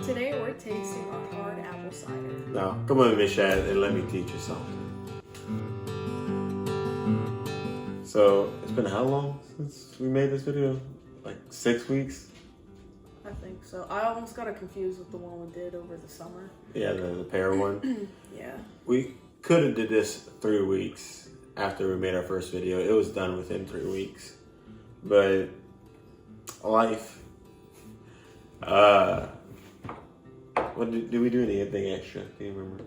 Today we're tasting our hard apple cider. Now, come on, Miss Shad, and let me teach you something. So, it's been how long since we made this video? Like 6 weeks? I think so. I almost got it confused with the one we did over the summer. Yeah, the pear one. Yeah. We could have did this 3 weeks after we made our first video. It was done within 3 weeks. But life. What did we do anything extra? Do you remember?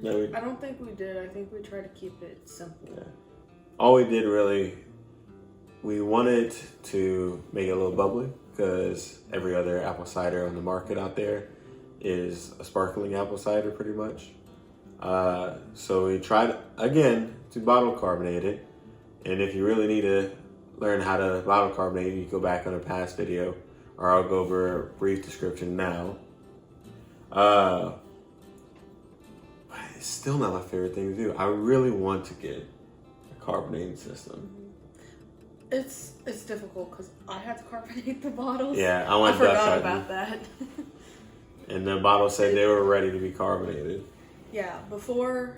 No, I don't think we did. I think we tried to keep it simple. Yeah. All we did really, we wanted to make it a little bubbly because every other apple cider on the market out there is a sparkling apple cider pretty much. So we tried again to bottle carbonate it. And if you really need to learn how to bottle carbonate, you can go back on a past video, or I'll go over a brief description now. But it's still not my favorite thing to do. I really want to get a carbonating system. It's difficult because I had to carbonate the bottles. Yeah, I forgot about that. And the bottles said they were ready to be carbonated. Yeah, before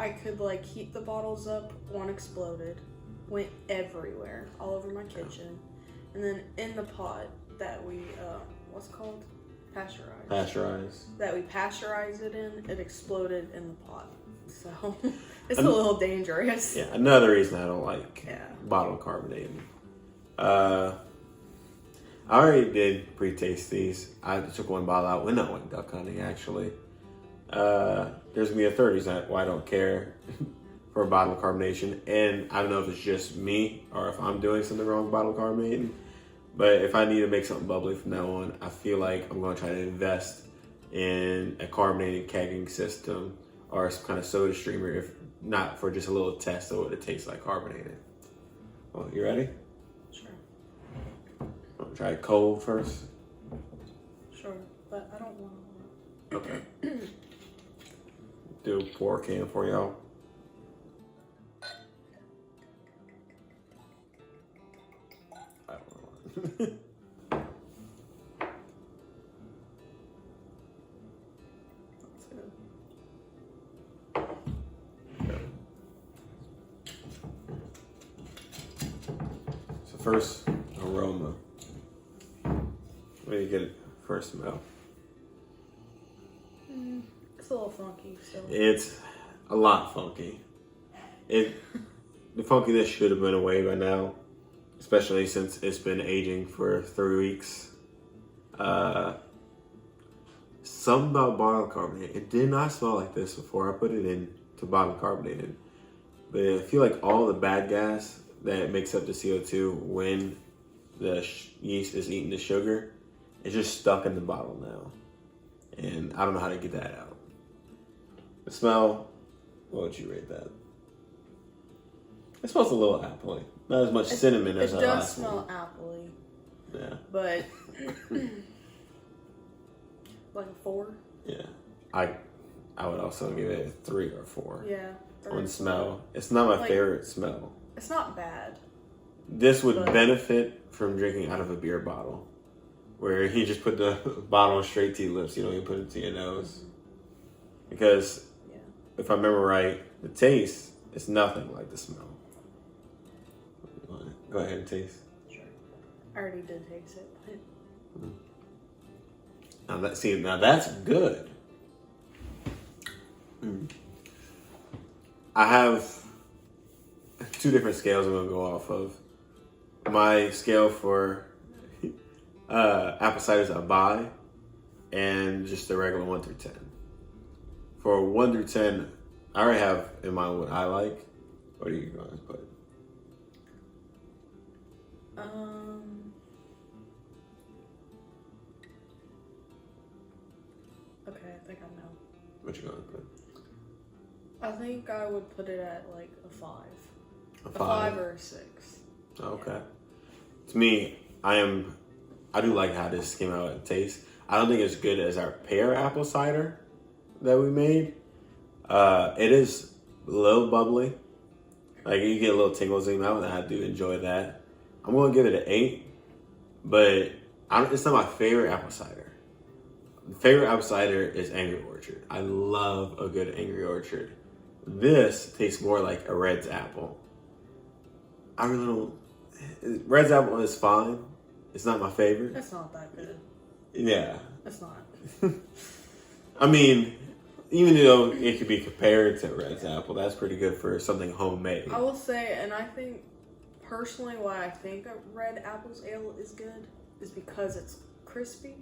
I could like heat the bottles up, one exploded, went everywhere, all over my kitchen, and then in the pot that we what's it called? Pasteurized. That we pasteurized it in, it exploded in the pot. So it's a little dangerous. Yeah, another reason I don't like bottle carbonating. I already did pre-taste these. I took one bottle out when I went duck hunting actually. There's gonna be a third reason why I don't care for bottle carbonation, and I don't know if it's just me or if I'm doing something wrong with bottle carbonating. But if I need to make something bubbly from now on, I feel like I'm going to try to invest in a carbonated kegging system or some kind of soda streamer, if not for just a little test of what it tastes like carbonated. Well, you ready? Sure. Want to try it cold first? Sure, but I don't want to. Okay. Do a pour can for y'all. That's good. So first, aroma. What do you get first smell? It's a little funky still. It's a lot funky. The funkiness should have been away by now, especially since it's been aging for 3 weeks. Something about bottle carbonate. It did not smell like this before I put it into bottle carbonated. But I feel like all the bad gas that makes up the CO2 when the yeast is eating the sugar is just stuck in the bottle now. And I don't know how to get that out. The smell, what would you rate that? It smells a little appley. Not as much cinnamon as it our does last smell one. appley. Yeah. But like a 4? Yeah. I would also give it a 3 or 4. Yeah. On smell. It's not my favorite smell. It's not bad. This would benefit from drinking out of a beer bottle, where you just put the bottle straight to your lips. You don't even put it to your nose. Because if I remember right, the taste is nothing like the smell. Go ahead and taste. Sure. I already did taste it. But... Now that's good. I have 2 different scales I'm gonna go off of. My scale for apple ciders I buy, and just the regular 1 through 10. For 1 through 10, I already have in mind what I like. What are you going to put? Okay, I think I know. What you going to put? I think I would put it at like a 5. A 5 or a 6. Okay. Yeah. To me, I do like how this came out and tastes. I don't think it's good as our pear apple cider that we made. It is a little bubbly. Like, you get a little tingles in your mouth, and I do enjoy that. I'm going to give it an 8, but It's not my favorite apple cider. Favorite apple cider is Angry Orchard. I love a good Angry Orchard. This tastes more like a Red's apple. I really don't. Red's apple is fine. It's not my favorite. It's not that good. Yeah. It's not. I mean, even though it could be compared to Red's apple, that's pretty good for something homemade. I will say, and I think personally why I think a Red Apple's ale is good is because it's crispy.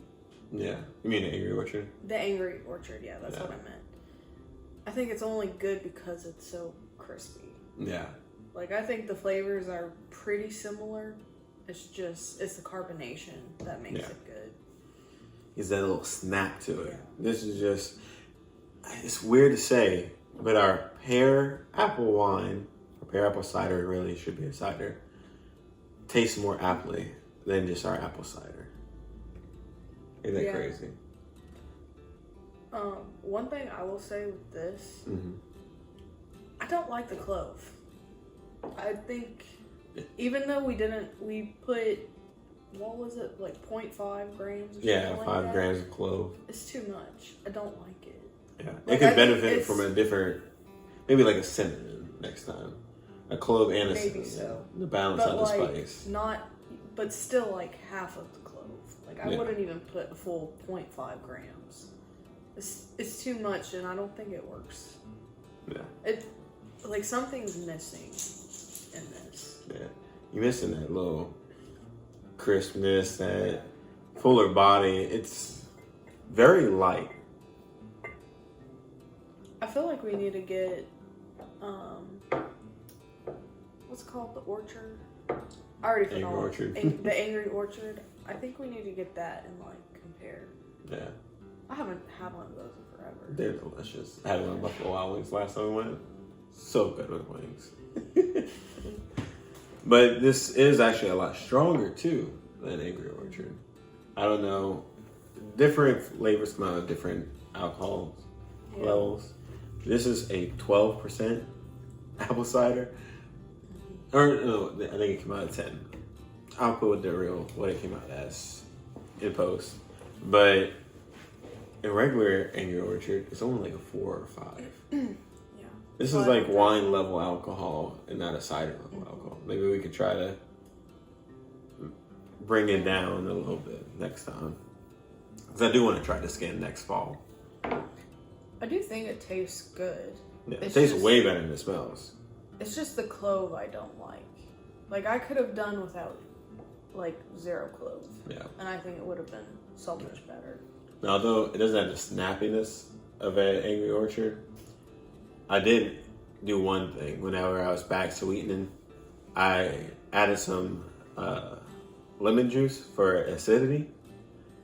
Yeah. You mean the Angry Orchard? The Angry Orchard, yeah, that's what I meant. I think it's only good because it's so crispy. Yeah. Like, I think the flavors are pretty similar. It's the carbonation that makes it good. Is that little snap to it. Yeah. This is just, it's weird to say, but our pear apple wine, or pear apple cider, it really should be a cider, tastes more appley than just our apple cider. Isn't that crazy? One thing I will say with this, I don't like the clove. I think, even though we put, what was it, like 0.5 grams or something like 5 that? grams of clove. It's too much. I don't like it. Yeah, Like, it could benefit from a different, maybe like a cinnamon next time. A clove and a cinnamon. Maybe so. To balance out the spice. But still like half of the clove. Like, I wouldn't even put a full 0.5 grams. It's too much, and I don't think it works. Yeah. Like, something's missing in this. Yeah. You're missing that little crispness, that fuller body. It's very light. I feel like we need to get, what's it called? The Orchard? I already forgot. Angry Orchard. The Angry Orchard. I think we need to get that and, like, compare. Yeah. I haven't had one of those in forever. They're delicious. I had one of Buffalo Wild Wings last time we went. So good with wings. But this is actually a lot stronger, too, than Angry Orchard. I don't know. Different flavors come out of different alcohol levels. This is a 12% apple cider. Or, no, I think it came out at 10. I'll put what it came out as in post. But in regular Angry Orchard, it's only like a 4 or 5. Yeah. This is like wine level alcohol and not a cider level alcohol. Maybe we could try to bring it down a little bit next time. Because I do want to try this again next fall. I do think it tastes good. Yeah, it tastes way better than it smells. It's just the clove I don't like. Like, I could have done without, like, 0 clove. Yeah. And I think it would have been so much better. Now, although it doesn't have the snappiness of an Angry Orchard, I did do one thing. Whenever I was back sweetening, I added some lemon juice for acidity.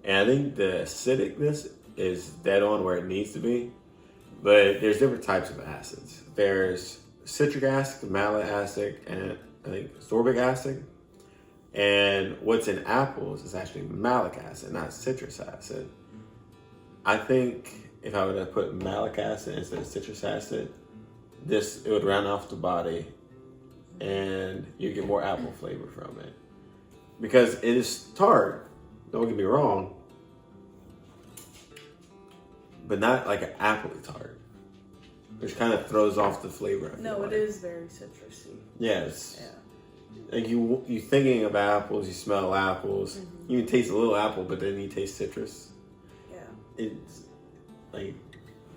And I think the acidicness is dead on where it needs to be. But there's different types of acids. There's citric acid, malic acid, and I think sorbic acid. And what's in apples is actually malic acid, not citrus acid. I think if I were to put malic acid instead of citrus acid, it would round off the body and you get more apple flavor from it. Because it is tart, don't get me wrong, but not like an appley tart, which kind of throws off the flavor. No, it is very citrusy. Yes. Yeah. Like you thinking of apples, you smell apples, you can taste a little apple, but then you taste citrus. Yeah. It's like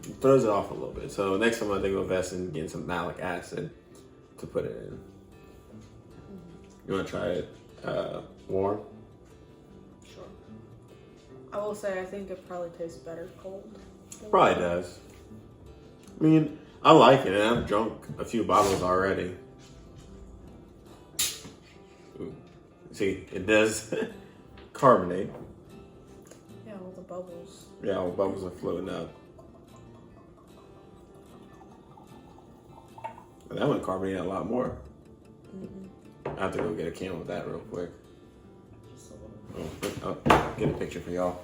it throws it off a little bit. So next time I think we'll invest in getting some malic acid to put it in. You want to try it warm? Sure. I will say I think it probably tastes better cold. Probably does. I mean, I like it, and I've drunk a few bottles already. Ooh. See, it does carbonate. Yeah, all the bubbles. Yeah, all the bubbles are floating up. And that one carbonated a lot more. I have to go get a can of that real quick. Just a little. Oh, get a picture for y'all.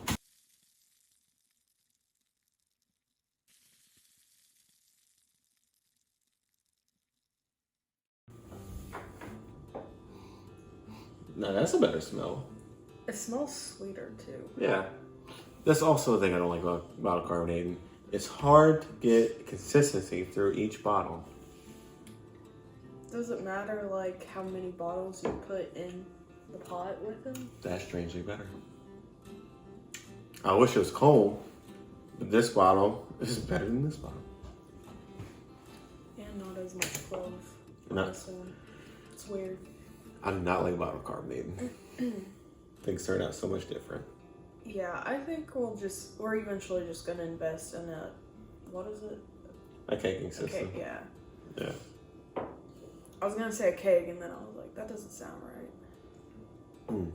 Now that's a better smell. It smells sweeter too. Yeah. That's also a thing I don't like about bottle carbonating. It's hard to get consistency through each bottle. Does it matter like how many bottles you put in the pot with them? That's strangely better. I wish it was cold, but this bottle is better than this bottle. Yeah, not as much clove. Not. This one. It's weird. I do not like bottle carbonating. Things turn out so much different. Yeah, I think we're eventually just gonna invest in what is it? A caking system. Okay, yeah. Yeah. I was gonna say a keg, and then I was like, that doesn't sound right.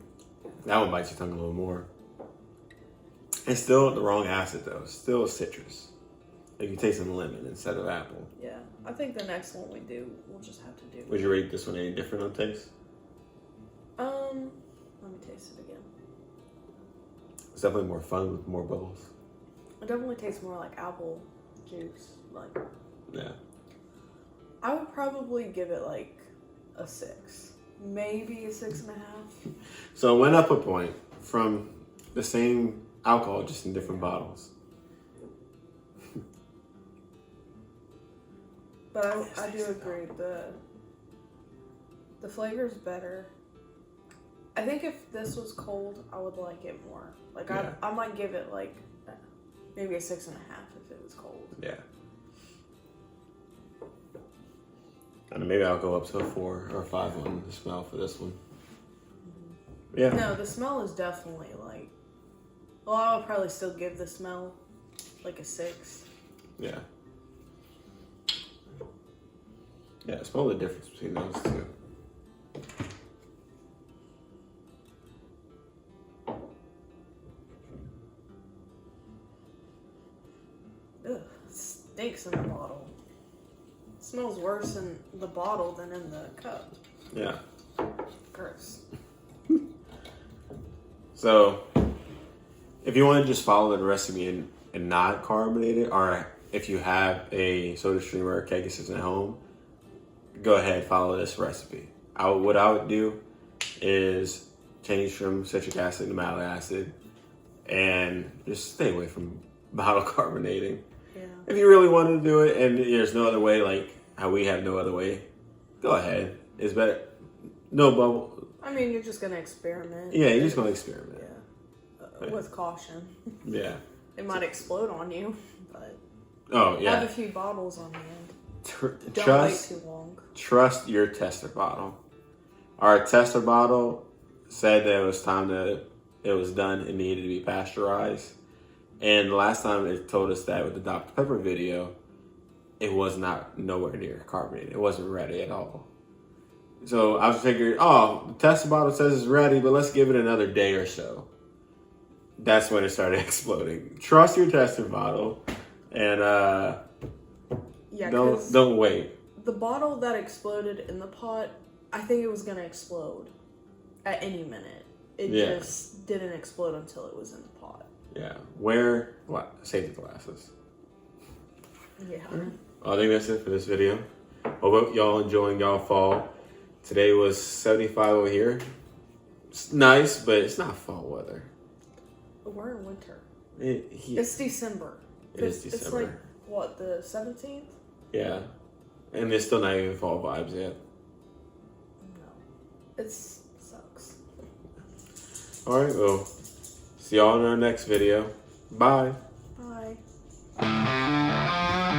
That one bites your tongue a little more. It's still the wrong acid though. It's still citrus. Like you're tasting lemon instead of apple. Yeah, I think the next one we do, we'll just have to do. Would you rate this one any different on taste? Let me taste it again. It's definitely more fun with more bubbles. It definitely tastes more like apple juice. Like, Yeah. I would probably give it like a 6, maybe a 6.5. So it went up a point from the same alcohol, just in different bottles. But I do agree, the flavor's better. I think if this was cold, I would like it more. Like, Yeah. I might give it like maybe a 6.5 if it was cold. Yeah. And maybe I'll go up to a 4 or 5 on the smell for this one. Yeah. No, the smell is definitely like. Well, I would probably still give the smell like a 6. Yeah. Yeah, smell the difference between those two. Ugh, it stinks in the bottle. It smells worse in the bottle than in the cup. Yeah. Gross. So, if you want to just follow the recipe and not carbonate it, or if you have a soda stream or a keg system at home, go ahead, follow this recipe. What I would do is change from citric acid to malic acid and just stay away from bottle carbonating. Yeah. If you really want to do it and there's no other way, like how we have no other way, go ahead. It's better. No bubble. I mean, you're just gonna experiment. Yeah, you're just going to experiment. Yeah. With caution. Yeah. It might explode on you, but Oh, yeah. have a few bottles on the end. Don't Trust wait too long. Trust your tester bottle. Our tester bottle said that it was time it was done, it needed to be pasteurized. And the last time it told us that with the Dr. Pepper video, it was not nowhere near carbonated. It wasn't ready at all. So I figured, the tester bottle says it's ready, but let's give it another day or so. That's when it started exploding. Trust your tester bottle and Yeah, don't wait. the bottle that exploded in the pot, I think it was gonna explode at any minute. It just didn't explode until it was in the pot. Yeah. Wear safety glasses. Yeah. I think that's it for this video. Hope y'all enjoying y'all fall. Today was 75 over here. It's nice, but it's not fall weather. We're in winter. It's December. It is December. It's like, what, the 17th? Yeah. And it's still not even fall vibes yet. No. It sucks. Alright, well, see y'all in our next video. Bye. Bye.